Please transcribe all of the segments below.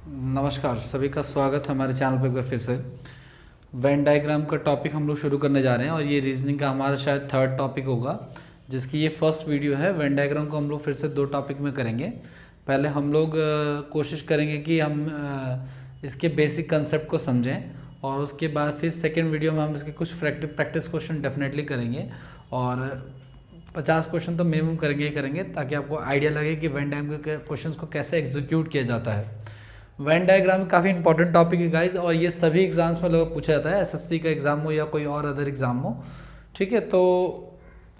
नमस्कार, सभी का स्वागत है हमारे चैनल पर एक बार फिर से। वेन डायग्राम का टॉपिक हम लोग शुरू करने जा रहे हैं और ये रीजनिंग का हमारा शायद थर्ड टॉपिक होगा, जिसकी ये फर्स्ट वीडियो है। वेन डायग्राम को हम लोग फिर से दो टॉपिक में करेंगे। पहले हम लोग कोशिश करेंगे कि हम इसके बेसिक कंसेप्ट को समझें और उसके बाद फिर सेकेंड वीडियो में हम इसके कुछ प्रैक्टिस क्वेश्चन डेफिनेटली करेंगे और 50 क्वेश्चन तो मिनिमम करेंगे ही करेंगे, ताकि आपको आइडिया लगे कि वेन डायग्राम के क्वेश्चन को कैसे एग्जीक्यूट किया जाता है। वेन डायग्राम काफ़ी इंपॉर्टेंट टॉपिक है गाइज, और ये सभी एग्जाम्स में लोग पूछा जाता है, एसएससी का एग्ज़ाम हो या कोई और अदर एग्ज़ाम हो। ठीक है, तो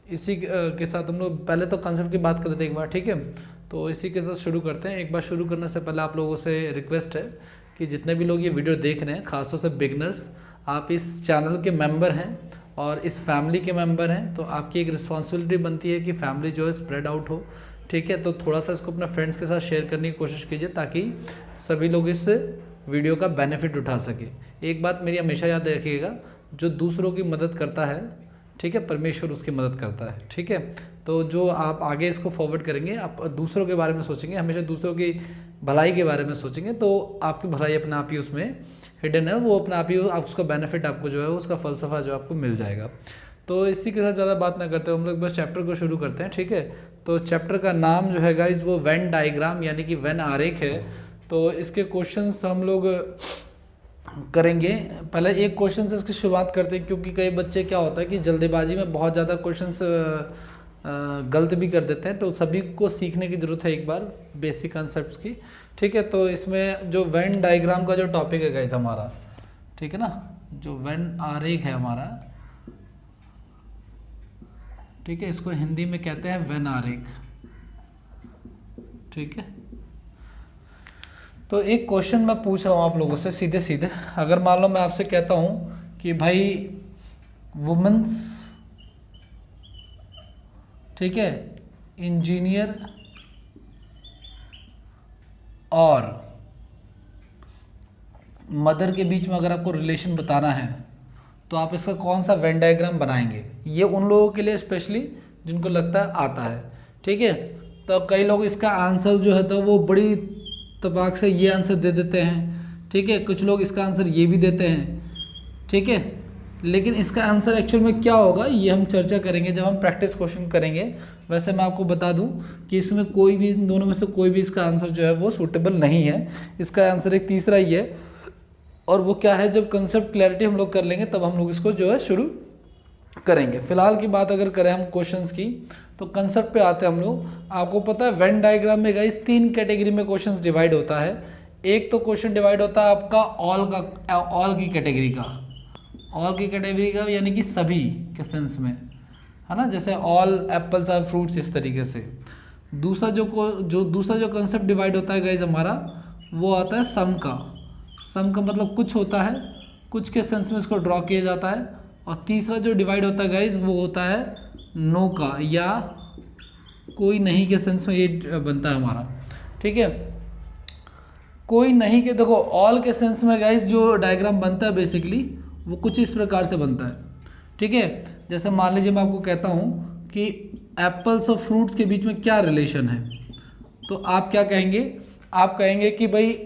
इसी के साथ हम लोग पहले तो कंसेप्ट की बात कर लेते हैं एक बार। ठीक है, तो इसी के साथ शुरू करते हैं। एक बार शुरू करने से पहले आप लोगों से रिक्वेस्ट है कि जितने भी लोग ये वीडियो देख रहे हैं, खासतौर से बिगनर्स, आप इस चैनल के मेंबर हैं और इस फैमिली के मेंबर हैं, तो आपकी एक रिस्पॉन्सिबिलिटी बनती है कि फैमिली जो है स्प्रेड आउट हो। ठीक है, तो थोड़ा सा इसको अपने फ्रेंड्स के साथ शेयर करने की कोशिश कीजिए ताकि सभी लोग इस वीडियो का बेनिफिट उठा सके। एक बात मेरी हमेशा याद रखिएगा, जो दूसरों की मदद करता है, ठीक है, परमेश्वर उसकी मदद करता है। ठीक है, तो जो आप आगे इसको फॉरवर्ड करेंगे, आप दूसरों के बारे में सोचेंगे, हमेशा दूसरों की भलाई के बारे में सोचेंगे, तो आपकी भलाई अपने आप ही उसमें हिडन है, वो अपने आप ही आप उसका बेनिफिट आपको जो है उसका फ़लसफ़ा जो आपको मिल जाएगा। तो इसी के साथ ज़्यादा बात ना करते हम लोग बस चैप्टर को शुरू करते हैं। ठीक है, तो चैप्टर का नाम जो है गाइज वो वेन डायग्राम यानी कि वेन आरेख है। तो इसके क्वेश्चंस हम लोग करेंगे। पहले एक क्वेश्चन से इसकी शुरुआत करते हैं, क्योंकि कई बच्चे क्या होता है कि जल्दीबाजी में बहुत ज़्यादा क्वेश्चंस गलत भी कर देते हैं, तो सभी को सीखने की ज़रूरत है एक बार बेसिक कंसेप्ट की। ठीक है, तो इसमें जो वेन डायग्राम का जो टॉपिक है गाइज हमारा, ठीक है ना, जो वेन आरेख है हमारा, ठीक है, इसको हिंदी में कहते हैं वेन आरेख। ठीक है, तो एक क्वेश्चन मैं पूछ रहा हूँ आप लोगों से सीधे सीधे। अगर मान लो मैं आपसे कहता हूँ कि भाई वुमेन्स, ठीक है, इंजीनियर और मदर के बीच में अगर आपको रिलेशन बताना है, तो आप इसका कौन सा वेन डायग्राम बनाएंगे? ये उन लोगों के लिए स्पेशली जिनको लगता है आता है। ठीक है, तो कई लोग इसका आंसर जो है तो वो बड़ी तबाक से ये आंसर दे देते हैं। ठीक है, कुछ लोग इसका आंसर ये भी देते हैं। ठीक है, लेकिन इसका आंसर एक्चुअल में क्या होगा ये हम चर्चा करेंगे जब हम प्रैक्टिस क्वेश्चन करेंगे। वैसे मैं आपको बता दूं कि इसमें कोई भी, इन दोनों में से कोई भी इसका आंसर जो है वो सूटेबल नहीं है। इसका आंसर एक तीसरा ही है, और वो क्या है, जब कंसेप्ट क्लैरिटी हम लोग कर लेंगे तब हम लोग इसको जो है शुरू करेंगे। फिलहाल की बात अगर करें हम क्वेश्चंस की, तो कंसेप्ट पे आते हैं हम लोग। आपको पता है वेन डायग्राम में गाइस 3 कैटेगरी में क्वेश्चंस डिवाइड होता है। एक तो क्वेश्चन डिवाइड होता है आपका ऑल की कैटेगरी का, ऑल की कैटेगरी का यानी कि सभी के सेंस में, है ना, जैसे ऑल एप्पल्स आर फ्रूट्स, इस तरीके से। दूसरा जो कंसेप्ट डिवाइड होता है गाइज हमारा, वो आता है सम का। सम का मतलब कुछ होता है, कुछ के सेंस में इसको ड्रॉ किया जाता है। और तीसरा जो डिवाइड होता है गाइज वो होता है नो का, या कोई नहीं के सेंस में ये बनता है हमारा। ठीक है, कोई नहीं के, देखो ऑल के सेंस में गाइज जो डायग्राम बनता है बेसिकली वो कुछ इस प्रकार से बनता है। ठीक है, जैसे मान लीजिए मैं आपको कहता हूँ कि एप्पल्स और फ्रूट्स के बीच में क्या रिलेशन है, तो आप क्या कहेंगे? आप कहेंगे कि भाई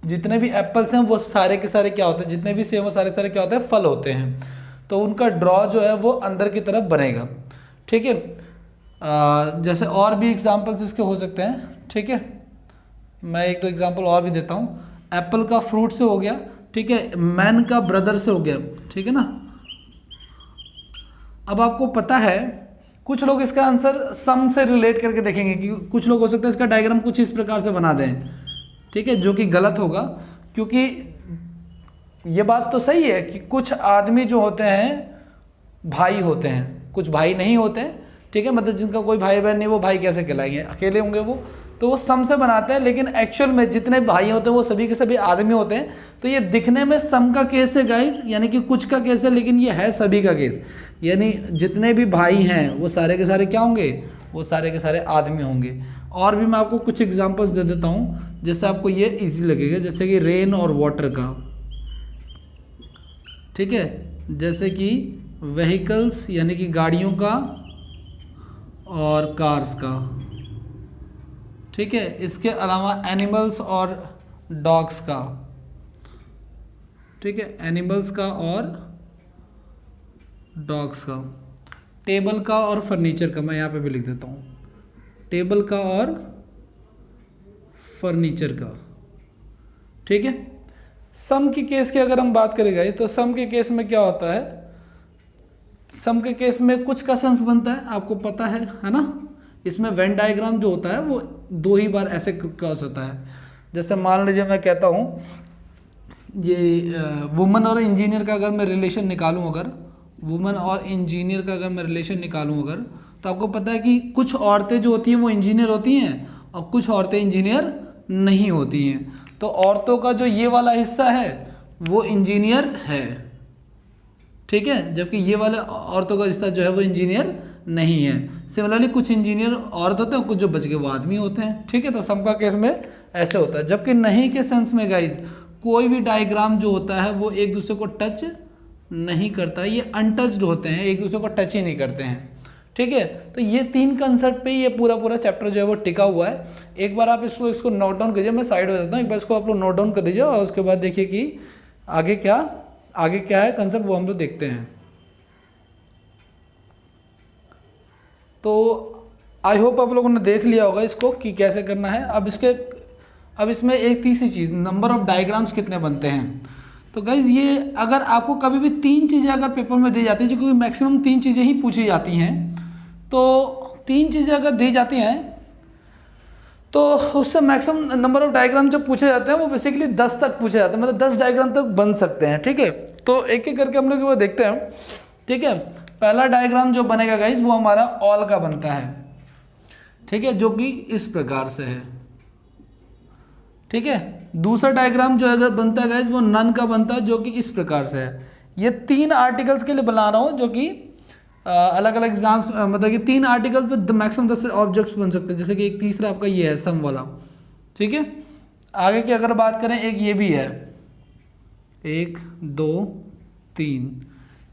जितने भी एप्पल्स हैं वो सारे के सारे क्या होते हैं, जितने भी सेब वो सारे सारे क्या होते हैं, फल होते हैं। तो उनका ड्रॉ जो है वो अंदर की तरफ बनेगा। ठीक है, जैसे और भी एग्जांपल्स इसके हो सकते हैं। ठीक है, मैं एक दो एग्जांपल और भी देता हूँ। एप्पल का फ्रूट से हो गया, ठीक है, मैन का ब्रदर से हो गया। ठीक है ना, अब आपको पता है कुछ लोग इसका आंसर सम से रिलेट करके देखेंगे कि कुछ लोग हो सकता है इसका डायग्राम कुछ इस प्रकार से बना दें। ठीक है, जो कि गलत होगा, क्योंकि ये बात तो सही है कि कुछ आदमी जो होते हैं भाई होते हैं, कुछ भाई नहीं होते हैं। ठीक है, मतलब जिनका कोई भाई बहन नहीं, वो भाई कैसे कहलाएंगे, अकेले होंगे वो, तो वो सम से बनाते हैं। लेकिन एक्चुअल में जितने भाई होते हैं वो सभी के सभी आदमी होते हैं। तो ये दिखने में सम का केस है गाइस, यानी कि कुछ का केस है, लेकिन ये है सभी का केस। यानी जितने भी भाई हैं वो सारे के सारे क्या होंगे, वो सारे के सारे आदमी होंगे। और भी मैं आपको कुछ एग्जांपल्स दे देता हूँ जिससे आपको ये इजी लगेगा, जैसे कि रेन और वाटर का। ठीक है, जैसे कि व्हीकल्स यानी कि गाड़ियों का और कार्स का। ठीक है, इसके अलावा एनिमल्स और डॉग्स का, ठीक है, एनिमल्स का और डॉग्स का, टेबल का और फर्नीचर का, मैं यहाँ पे भी लिख देता हूँ, टेबल का और फर्नीचर का, ठीक है। सम के केस की अगर हम बात करें गाइस, तो सम के केस में क्या होता है, सम के केस में कुछ का सेंस बनता है, आपको पता है ना। इसमें वेन डायग्राम जो होता है वो 2 ही बार ऐसे क्रॉस होता है। जैसे मान लीजिए मैं कहता हूँ ये वुमन और इंजीनियर का अगर मैं रिलेशन निकालूं, अगर वुमन और इंजीनियर का अगर मैं रिलेशन निकालूं अगर, तो आपको पता है कि कुछ औरतें जो होती हैं वो इंजीनियर होती हैं और कुछ औरतें इंजीनियर नहीं होती हैं। तो औरतों का जो ये वाला हिस्सा है वो इंजीनियर है, ठीक है, जबकि ये वाले औरतों का हिस्सा जो है वो इंजीनियर नहीं है। सिमिलरली कुछ इंजीनियर औरत होते हैं, कुछ जो बच के वो आदमी होते हैं, ठीक है। तो सम का केस में ऐसे होता है। जबकि नहीं के सेंस में गाइज कोई भी डायग्राम जो होता है वो एक दूसरे को टच नहीं करता, ये अनटच्ड होते हैं, एक दूसरे को टच ही नहीं करते हैं, ठीक है। तो ये 3 कंसेप्ट पे ये पूरा चैप्टर जो है वो टिका हुआ है। एक बार आप इसको नोट डाउन कीजिए, मैं साइड हो जाता हूँ, एक बार इसको आप लोग नोट डाउन कर लीजिए और उसके बाद देखिए कि आगे क्या है कंसेप्ट, वो हम लोग देखते हैं। तो आई होप आप लोगों ने देख लिया होगा इसको कि कैसे करना है। अब इसमें एक तीसरी चीज़, नंबर ऑफ डायग्राम्स कितने बनते हैं। तो गाइज ये अगर आपको कभी भी 3 चीज़ें अगर पेपर में दी जाती है, जो कि मैक्सिमम 3 चीज़ें ही पूछी जाती हैं, तो 3 चीज़ें अगर दी जाती हैं तो उससे मैक्सिमम नंबर ऑफ डायग्राम जो पूछे जाते हैं वो बेसिकली 10 तक पूछे जाते हैं, मतलब 10 डायग्राम तक बन सकते हैं, ठीक है। तो एक एक करके हम लोग वो देखते हैं, ठीक है। पहला डायग्राम जो बनेगा गाइज वो हमारा ऑल का बनता है, ठीक है, जो कि इस प्रकार से है, ठीक है। दूसरा डायग्राम जो अगर बनता है गाइज वो नन का बनता है, जो कि इस प्रकार से है। ये 3 आर्टिकल्स के लिए बना रहा हूँ, जो कि अलग अलग एग्जाम्स, मतलब कि 3 आर्टिकल्स पे मैक्सिमम 10 ऑब्जेक्ट्स बन सकते हैं। जैसे कि एक तीसरा आपका ये है सम वाला, ठीक है। आगे की अगर बात करें, एक ये भी है, 1 2 3,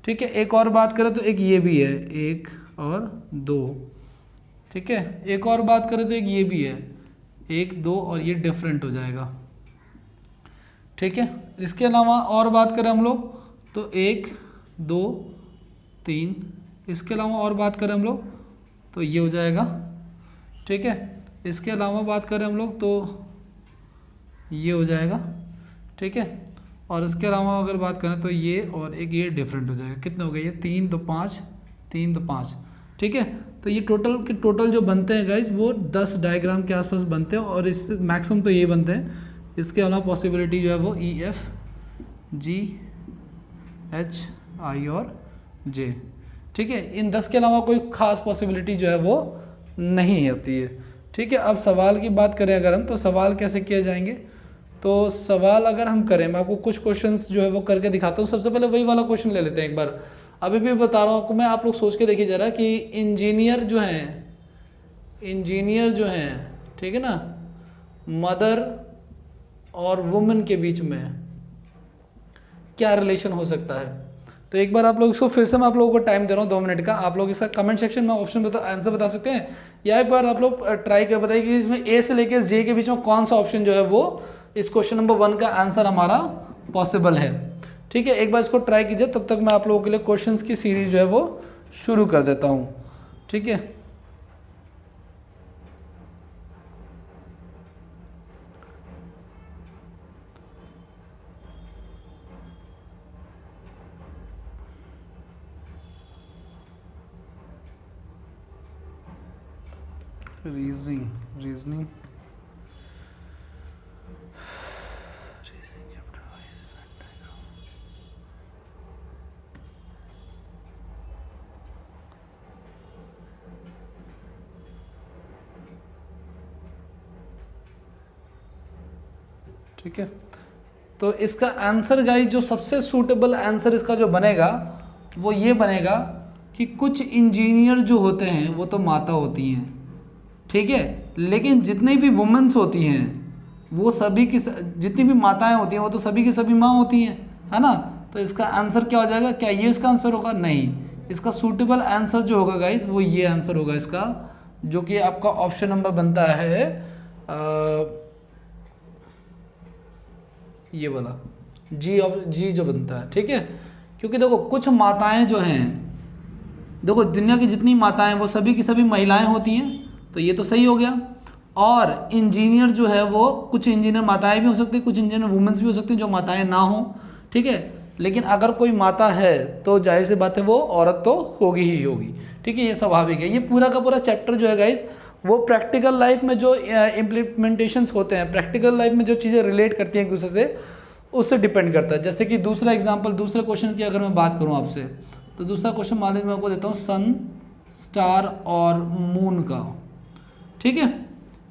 ठीक है। एक और बात करें तो एक ये भी है, 1 और 2, ठीक है। एक और बात करें तो एक ये भी है, 1 2, और ये डिफरेंट हो जाएगा, ठीक है। इसके अलावा और बात करें हम लोग तो 1 2 3, इसके अलावा और बात करें हम लोग तो ये हो जाएगा, ठीक है। इसके अलावा बात करें हम लोग तो ये हो जाएगा, ठीक है। और इसके अलावा अगर बात करें तो ये और एक ये डिफरेंट हो जाएगा। कितने हो गए ये, 3 2 5, 3 2 5, ठीक है। तो ये टोटल जो बनते हैं गाइज वो 10 डायग्राम के आसपास बनते हैं, और इससे मैक्सिमम तो ये बनते हैं। इसके अलावा पॉसिबिलिटी जो है वो E F G H I और J, ठीक है। इन 10 के अलावा कोई खास पॉसिबिलिटी जो है वो नहीं होती है, ठीक है। अब सवाल की बात करें अगर हम, तो सवाल कैसे किए जाएंगे, तो सवाल अगर हम करें, मैं आपको कुछ क्वेश्चंस जो है वो करके दिखाता हूँ। सबसे पहले वही वाला क्वेश्चन ले लेते हैं एक बार, अभी भी बता रहा हूँ आपको मैं, आप लोग सोच के देखिए ज़रा कि इंजीनियर जो हैं, ठीक है ना, मदर और वुमेन के बीच में क्या रिलेशन हो सकता है। तो एक बार आप लोग इसको फिर से, मैं आप लोगों को टाइम दे रहा हूँ 2 मिनट का, आप लोग इसका कमेंट सेक्शन में ऑप्शन आंसर बता सकते हैं, या एक बार आप लोग ट्राई कर बताइए कि इसमें ए से लेकर जे के बीच में कौन सा ऑप्शन जो है वो इस क्वेश्चन नंबर 1 का आंसर हमारा पॉसिबल है, ठीक है। एक बार इसको ट्राई कीजिए, तब तक मैं आप लोगों के लिए क्वेश्चंस की सीरीज जो है वो शुरू कर देता हूँ, ठीक है। रीजनिंग ठीक है। तो इसका आंसर गाइस, जो सबसे सूटेबल आंसर इसका जो बनेगा वो ये बनेगा कि कुछ इंजीनियर जो होते हैं वो तो माता होती हैं, ठीक है, लेकिन जितनी भी वुमेन्स होती हैं वो सभी की जितनी भी माताएं होती हैं वो तो सभी की सभी माँ होती हैं, है ना। तो इसका आंसर क्या हो जाएगा, क्या ये इसका आंसर होगा, नहीं। इसका सूटेबल आंसर जो होगा गाइस वो ये आंसर होगा इसका, जो कि आपका ऑप्शन नंबर बनता है ये वाला जी जो बनता है, ठीक है। क्योंकि देखो कुछ माताएं जो हैं, देखो दुनिया की जितनी माताएं वो सभी की सभी महिलाएं होती हैं, तो ये तो सही हो गया। और इंजीनियर जो है वो कुछ इंजीनियर माताएं भी हो सकती हैं, कुछ इंजीनियर वुमेन्स भी हो सकती हैं जो माताएं ना हो, ठीक है। लेकिन अगर कोई माता है तो जाहिर सी बात है वो औरत तो होगी ही होगी, ठीक है, ये स्वाभाविक है। ये पूरा का पूरा चैप्टर जो है गाइज वो प्रैक्टिकल लाइफ में जो इम्प्लीमेंटेशंस होते हैं, प्रैक्टिकल लाइफ में जो चीज़ें रिलेट करती हैं एक दूसरे से, उससे डिपेंड करता है। जैसे कि दूसरा एग्जांपल, दूसरे क्वेश्चन की अगर मैं बात करूं आपसे, तो दूसरा क्वेश्चन मान लीजिए मैं आपको देता हूं सन, स्टार और मून का, ठीक है।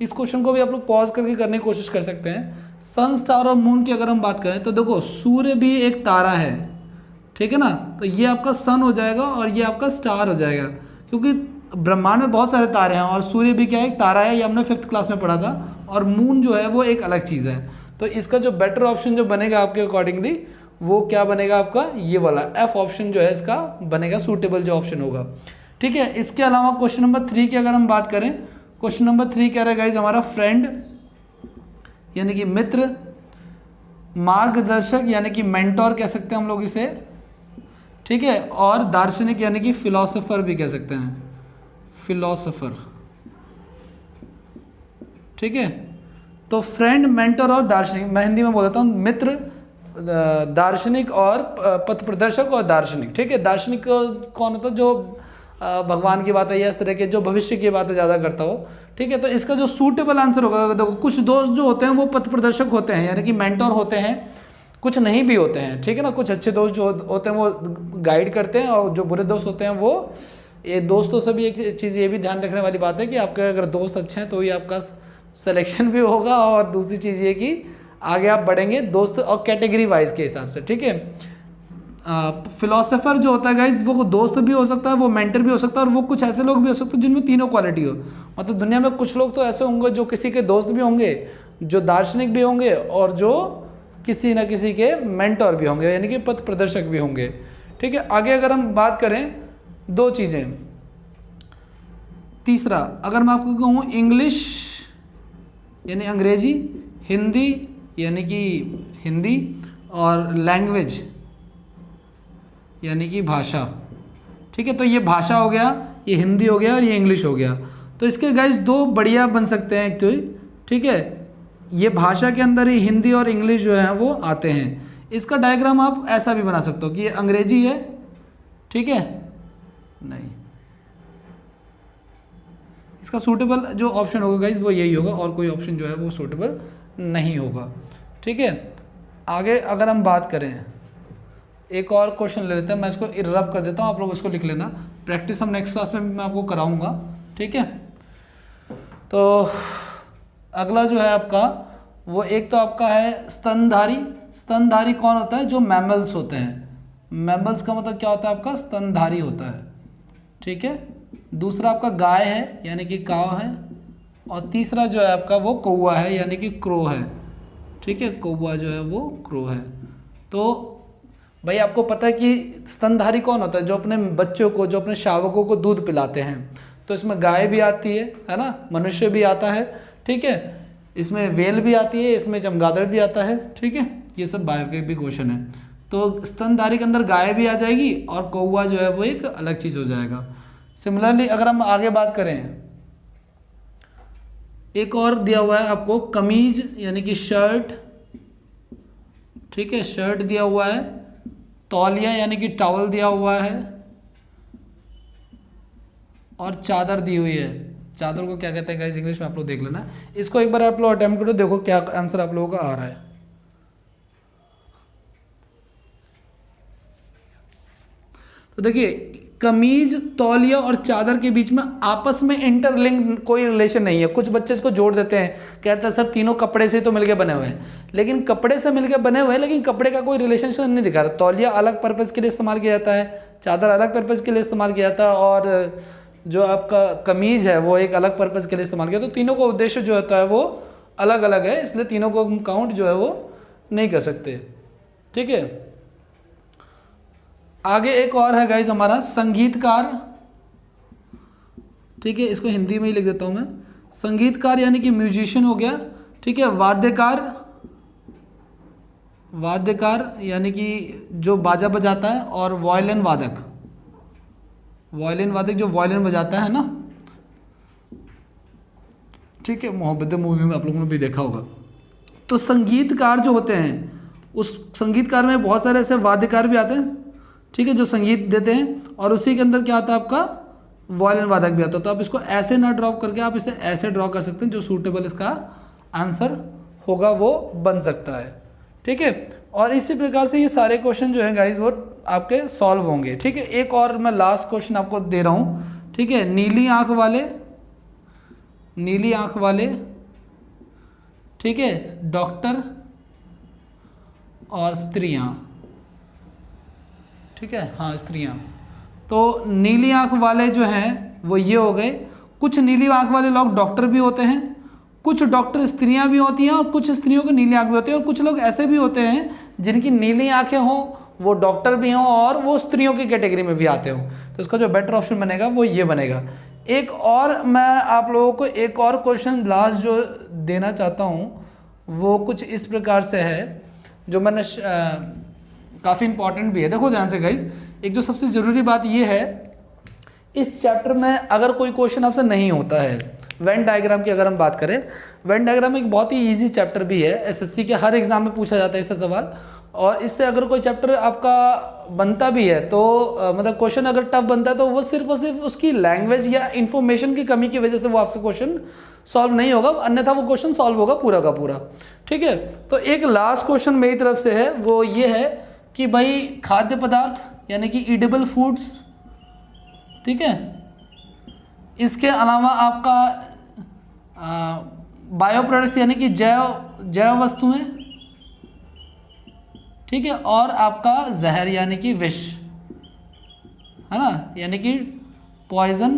इस क्वेश्चन को भी आप लोग पॉज करके करने की कोशिश कर सकते हैं। सन, स्टार और मून की अगर हम बात करें तो देखो सूर्य भी एक तारा है, ठीक है ना, तो ये आपका सन हो जाएगा और ये आपका स्टार हो जाएगा, क्योंकि ब्रह्मांड में बहुत सारे तारे हैं और सूर्य भी क्या है, एक तारा है, ये हमने 5th क्लास में पढ़ा था। और मून जो है वो एक अलग चीज़ है। तो इसका जो बेटर ऑप्शन जो बनेगा आपके अकॉर्डिंगली वो क्या बनेगा आपका, ये वाला एफ ऑप्शन जो है इसका बनेगा, सूटेबल जो ऑप्शन होगा, ठीक है। इसके अलावा क्वेश्चन नंबर 3 की अगर हम बात करें, क्वेश्चन नंबर 3 कह रहा है गाइज हमारा फ्रेंड यानी कि मित्र, मार्गदर्शक यानी कि मेंटोर कह सकते हैं हम लोग इसे, ठीक है, और दार्शनिक यानी कि फिलोसोफर भी कह सकते हैं, फिलोसोफर, ठीक है। तो फ्रेंड, मेंटर और दार्शनिक, मैं हिंदी में बोल देता हूँ, मित्र, दार्शनिक और पथ प्रदर्शक और दार्शनिक, ठीक है। दार्शनिक कौन होता है, जो भगवान की बातें या इस तरह के जो भविष्य की बातें ज़्यादा करता हो, ठीक है। तो इसका जो सूटेबल आंसर होगा, देखो कुछ दोस्त जो होते हैं वो पथ प्रदर्शक होते हैं यानी कि मेंटोर होते हैं, कुछ नहीं भी होते हैं, ठीक है ना। कुछ अच्छे दोस्त जो होते हैं वो गाइड करते हैं, और जो बुरे दोस्त होते हैं वो, ये दोस्तों से भी एक चीज़ ये भी ध्यान रखने वाली बात है कि आपके अगर दोस्त अच्छे हैं तो ही आपका सिलेक्शन भी होगा, और दूसरी चीज़ ये कि आगे आप बढ़ेंगे दोस्त और कैटेगरी वाइज के हिसाब से, ठीक है। फिलोसोफर जो होता है गाइज वो दोस्त भी हो सकता है, वो मेंटर भी हो सकता है, और वो कुछ ऐसे लोग भी हो सकते हैं जिनमें तीनों क्वालिटी हो। मतलब दुनिया में कुछ लोग तो ऐसे होंगे जो किसी के दोस्त भी होंगे, जो दार्शनिक भी होंगे, और जो किसी न किसी के मेंटर भी होंगे यानी कि पथ प्रदर्शक भी होंगे, ठीक है। आगे अगर हम बात करें दो चीज़ें, तीसरा अगर मैं आपको कहूँ इंग्लिश यानी अंग्रेजी, हिंदी यानी कि हिंदी, और लैंग्वेज यानी कि भाषा, ठीक है। तो ये भाषा हो गया, ये हिंदी हो गया और ये इंग्लिश हो गया। तो इसके गाइस दो बढ़िया बन सकते हैं एक तो, ठीक है। ये भाषा के अंदर ही हिंदी और इंग्लिश जो है वो आते हैं। इसका डायग्राम आप ऐसा भी बना सकते हो कि ये अंग्रेजी है, ठीक है, नहीं, इसका सूटेबल जो ऑप्शन होगा गाइस वो यही होगा, और कोई ऑप्शन जो है वो सूटेबल नहीं होगा, ठीक है। आगे अगर हम बात करें, एक और क्वेश्चन ले लेते हैं, मैं इसको इररब कर देता हूँ, आप लोग इसको लिख लेना, प्रैक्टिस हम नेक्स्ट क्लास में भी मैं आपको कराऊंगा, ठीक है। तो अगला जो है आपका वो एक तो आपका है स्तनधारी। स्तनधारी कौन होता है, जो मैमल्स होते हैं। मैमल्स का मतलब क्या होता है आपका, स्तनधारी होता है, ठीक है। दूसरा आपका गाय है यानी कि काव है, और तीसरा जो है आपका वो कौवा है यानी कि क्रो है, ठीक है, कौवा जो है वो क्रो है। तो भाई आपको पता है कि स्तनधारी कौन होता है, जो अपने बच्चों को, जो अपने शावकों को दूध पिलाते हैं। तो इसमें गाय भी आती है ना, मनुष्य भी आता है, ठीक है, इसमें वेल भी आती है, इसमें चमगादड़ भी आता है, ठीक है। ये सब बायो के भी क्वेश्चन है। तो स्तनधारी के अंदर गाय भी आ जाएगी और कौवा जो है वो एक अलग चीज़ हो जाएगा। सिमिलरली अगर हम आगे बात करें, एक और दिया हुआ है आपको कमीज यानी कि शर्ट, ठीक है, शर्ट दिया हुआ है, तौलिया यानी कि टॉवल दिया हुआ है, और चादर दी हुई है। चादर को क्या कहते हैं गाइस इंग्लिश में, आप लोग देख लेना। इसको एक बार आप लोग अटेम्प्ट करो, देखो क्या आंसर आप लोगों का आ रहा है। तो देखिए कमीज, तौलिया और चादर के बीच में आपस में इंटरलिंक कोई रिलेशन नहीं है। कुछ बच्चे इसको जोड़ देते हैं, कहते हैं सर तीनों कपड़े से तो मिलके बने हुए हैं, लेकिन कपड़े से मिलके बने हुए हैं लेकिन कपड़े का कोई रिलेशनशिप नहीं दिखा रहा। तौलिया अलग पर्पज़ के लिए इस्तेमाल किया जाता है, चादर अलग पर्पज़ के लिए इस्तेमाल किया जाता है, और जो आपका कमीज है वो एक अलग पर्पज़ के लिए इस्तेमाल किया। तो तीनों का उद्देश्य जो होता है वो अलग अलग है, इसलिए तीनों को हम काउंट जो है वो नहीं कर सकते, ठीक है। आगे एक और है गाइज हमारा संगीतकार, ठीक है, इसको हिंदी में ही लिख देता हूं मैं। संगीतकार यानी कि म्यूजिशियन हो गया, ठीक है। वाद्यकार वाद्यकार यानी कि जो बाजा बजाता है, और वायलिन वादक, वायलिन वादक जो वायलिन बजाता है ना, ठीक है, मोहब्बतें मूवी में आप लोगों ने भी देखा होगा। तो संगीतकार जो होते हैं, उस संगीतकार में बहुत सारे ऐसे वाद्यकार भी आते हैं, ठीक है, जो संगीत देते हैं, और उसी के अंदर क्या आता है आपका वायलिन वादक भी आता है। तो आप इसको ऐसे ना ड्रॉ करके आप इसे ऐसे ड्रॉ कर सकते हैं, जो सूटेबल इसका आंसर होगा वो बन सकता है, ठीक है। और इसी प्रकार से ये सारे क्वेश्चन जो हैं गाइस वो आपके सॉल्व होंगे, ठीक है। एक और मैं लास्ट क्वेश्चन आपको दे रहा हूँ, ठीक है। नीली आंख वाले, ठीक है, डॉक्टर और स्त्रियां, ठीक है, हाँ स्त्रियां। तो नीली आंख वाले जो हैं वो ये हो गए। कुछ नीली आंख वाले लोग डॉक्टर भी होते हैं, कुछ डॉक्टर स्त्रियां भी होती हैं, और कुछ स्त्रियों को नीली आंख भी होती है, और कुछ लोग ऐसे भी होते हैं जिनकी नीली आंखें हों, वो डॉक्टर भी हों और वो स्त्रियों की कैटेगरी में भी आते हों। तो इसका जो बेटर ऑप्शन बनेगा वो ये बनेगा। एक और मैं आप लोगों को एक और क्वेश्चन लास्ट जो देना चाहता हूँ वो कुछ इस प्रकार से है, जो मैंने काफ़ी इंपॉर्टेंट भी है। देखो ध्यान से गाइज, एक जो सबसे ज़रूरी बात ये है, इस चैप्टर में अगर कोई क्वेश्चन आपसे नहीं होता है, वेन डायग्राम की अगर हम बात करें, वेन डायग्राम एक बहुत ही इजी चैप्टर भी है, एसएससी के हर एग्जाम में पूछा जाता है इससे सवाल। और इससे अगर कोई चैप्टर आपका बनता भी है तो मतलब क्वेश्चन अगर टफ बनता है तो वो सिर्फ और सिर्फ उसकी लैंग्वेज या इन्फॉर्मेशन की कमी की वजह से वो आपसे क्वेश्चन सॉल्व नहीं होगा, अन्यथा वो क्वेश्चन सॉल्व होगा पूरा का पूरा, ठीक है। तो एक लास्ट क्वेश्चन मेरी तरफ से है, वो ये है कि भाई खाद्य पदार्थ यानी कि ईडेबल फूड्स, ठीक है, इसके अलावा आपका बायो प्रोडक्ट्स यानी कि जैव वस्तुएं, ठीक है, और आपका जहर यानी कि विष, है ना, यानी कि पॉइजन,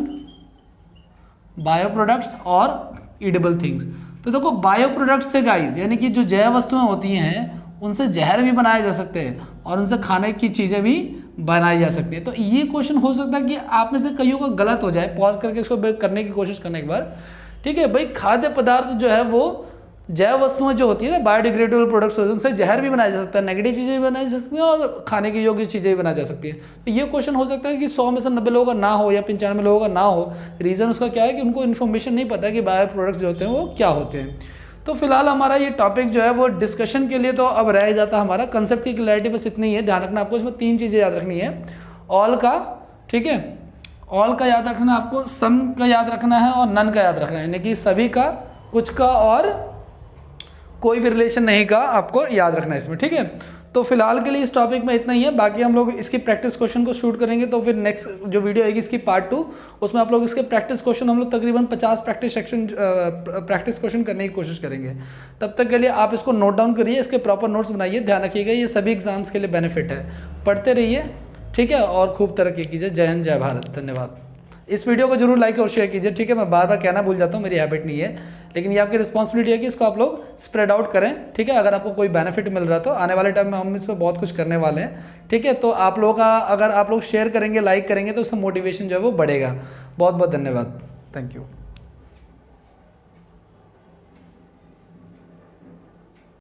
बायो प्रोडक्ट्स और ईडेबल थिंग्स। तो देखो बायो प्रोडक्ट्स से गाइस यानी कि जो जैव वस्तुएं होती हैं उनसे जहर भी बनाए जा सकते हैं और उनसे खाने की चीज़ें भी बनाई जा सकती है। तो ये क्वेश्चन हो सकता है कि आप में से कईयों का गलत हो जाए, पॉज करके इसको करने की कोशिश करने एक बार, ठीक है। भाई खाद्य पदार्थ जो है वो जैव वस्तुएं जो होती है ना, बायोडिग्रेडेबल प्रोडक्ट्स होते हैं, उनसे जहर भी बनाया जा सकता है, नेगेटिव चीज़ें भी बनाई जा सकती हैं और खाने के योग्य चीज़ें भी बनाई जा सकती है। तो ये क्वेश्चन हो सकता है कि 100 में से 90 लोगों का ना हो या 95 लोगों का ना हो। रीज़न उसका क्या है कि उनको इन्फॉर्मेशन नहीं पता कि बायो प्रोडक्ट्स जो होते हैं वो क्या होते हैं। तो फिलहाल हमारा ये टॉपिक जो है वो डिस्कशन के लिए तो अब रह जाता है, हमारा कंसेप्ट की क्लैरिटी बस इतनी है। ध्यान रखना आपको इसमें 3 चीज़ें याद रखनी है, ऑल का, ठीक है, ऑल का याद रखना, आपको सम का याद रखना है और नन का याद रखना है, यानी कि सभी का, कुछ का और कोई भी रिलेशन नहीं का आपको याद रखना है इसमें, ठीक है। तो फिलहाल के लिए इस टॉपिक में इतना ही है, बाकी हम लोग इसकी प्रैक्टिस क्वेश्चन को शूट करेंगे। तो फिर नेक्स्ट जो वीडियो आएगी इसकी पार्ट 2, उसमें आप लोग इसके प्रैक्टिस क्वेश्चन हम लोग तकरीबन 50 प्रैक्टिस क्वेश्चन करने की कोशिश करेंगे। तब तक के लिए आप इसको नोट डाउन करिए, इसके प्रॉपर नोट्स बनाइए, ध्यान रखिएगा ये सभी एग्जाम्स के लिए बेनिफिट है। पढ़ते रहिए, ठीक है, और खूब तरक्की कीजिए। जय हिंद, जय भारत, धन्यवाद। इस वीडियो को जरूर लाइक और शेयर कीजिए, ठीक है। मैं बार बार कहना भूल जाता हूँ, मेरी हैबिट नहीं है, लेकिन ये आपकी रिस्पॉन्सिबिलिटी है कि इसको आप लोग स्प्रेड आउट करें, ठीक है। अगर आपको कोई बेनिफिट मिल रहा है तो आने वाले टाइम में हम इस पर बहुत कुछ करने वाले हैं, ठीक है। तो आप लोगों का अगर आप लोग शेयर करेंगे, लाइक करेंगे तो उससे मोटिवेशन जो है वो बढ़ेगा। बहुत बहुत धन्यवाद, थैंक यू।